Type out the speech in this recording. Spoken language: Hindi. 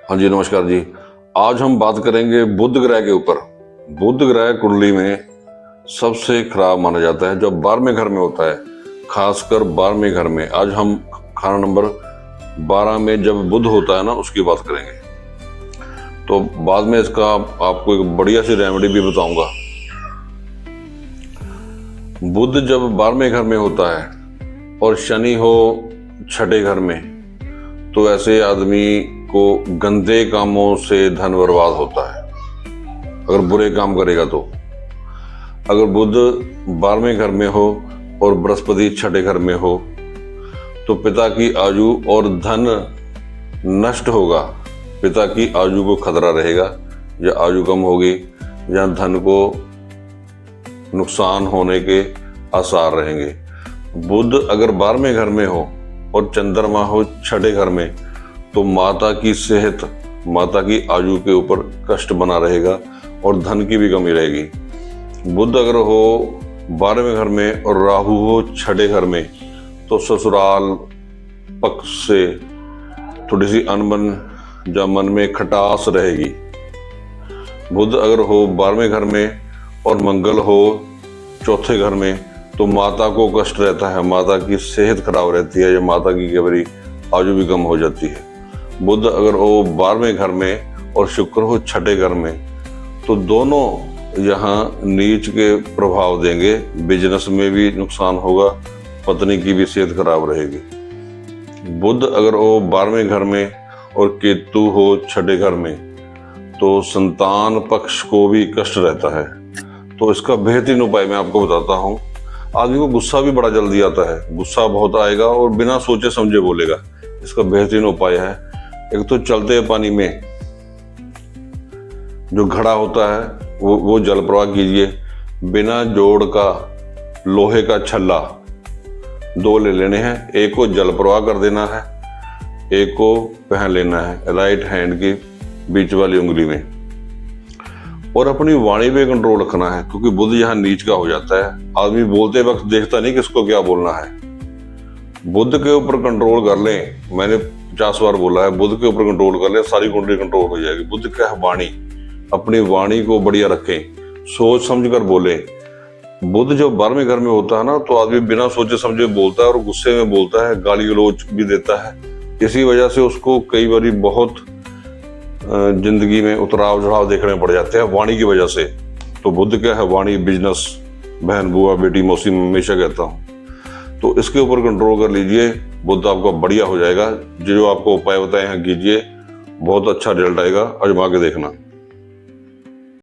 हाँ जी, नमस्कार जी। आज हम बात करेंगे बुध ग्रह के ऊपर। बुध ग्रह कुंडली में सबसे खराब माना जाता है, जो 12वें घर में होता है, खासकर 12वें घर में। आज हम खाना नंबर 12 में जब बुध होता है ना, उसकी बात करेंगे। तो बाद में इसका आपको एक बढ़िया सी रेमेडी भी बताऊंगा। बुध जब 12वें घर में होता है और शनि हो 6ठे घर में, तो ऐसे आदमी को गंदे कामों से धन बर्बाद होता है, अगर बुरे काम करेगा तो। अगर बुध 12वें घर में हो और बृहस्पति 6ठे घर में हो, तो पिता की आयु और धन नष्ट होगा। पिता की आयु को खतरा रहेगा, या आयु कम होगी, या धन को नुकसान होने के आसार रहेंगे। बुध अगर 12वें घर में हो और चंद्रमा हो 6ठे घर में, तो माता की सेहत, माता की आयु के ऊपर कष्ट बना रहेगा और धन की भी कमी रहेगी। बुध अगर हो 12वें घर में और राहु हो 6ठे घर में, तो ससुराल पक्ष से थोड़ी सी अनबन या मन में खटास रहेगी। बुध अगर हो 12वें घर में और मंगल हो 4थे घर में, तो माता को कष्ट रहता है, माता की सेहत खराब रहती है, या माता की कई बारी आयु भी कम हो जाती है। बुध अगर हो 12वें घर में और शुक्र हो 6ठे घर में, तो दोनों यहाँ नीच के प्रभाव देंगे। बिजनेस में भी नुकसान होगा, पत्नी की भी सेहत खराब रहेगी। बुध अगर हो 12वें घर में और केतु हो 6ठे घर में, तो संतान पक्ष को भी कष्ट रहता है। तो इसका बेहतरीन उपाय मैं आपको बताता हूँ। आदमी को गुस्सा भी बड़ा जल्दी आता है, गुस्सा बहुत आएगा और बिना सोचे समझे बोलेगा। इसका बेहतरीन उपाय है, एक तो चलते पानी में जो घड़ा होता है वो जल प्रवाह कीजिए। बिना जोड़ का लोहे का छल्ला 2 ले लेने हैं, एक को जल प्रवाह कर देना है, एक को पहन लेना है राइट हैंड की बीच वाली उंगली में। और अपनी वाणी पे कंट्रोल रखना है, क्योंकि बुध यहाँ नीच का हो जाता है। आदमी बोलते वक्त देखता नहीं किसको क्या बोलना है। बुध के ऊपर कंट्रोल कर लें, मैंने 50 बार बोला है, बुध के ऊपर कंट्रोल कर ले, सारी कुंडली कंट्रोल हो जाएगी। बुध का है वाणी, अपनी वाणी को बढ़िया रखें, सोच समझ कर बोले। बुध जब 12वें घर में होता है ना, तो आदमी बिना सोचे समझे बोलता है और गुस्से में बोलता है, गाली गलौज भी देता है। इसी वजह से उसको कई बारी बहुत जिंदगी में उतराव चढ़ाव देखने पड़ जाते हैं वाणी की वजह से। तो बुध क्या है वाणी, बिजनेस, बहन बुआ बेटी मौसी में हमेशा कहता हूँ। तो इसके ऊपर कंट्रोल कर लीजिए, बुध आपका बढ़िया हो जाएगा। जो आपको उपाय बताए हैं कीजिए, बहुत अच्छा रिजल्ट आएगा, आजमा के देखना।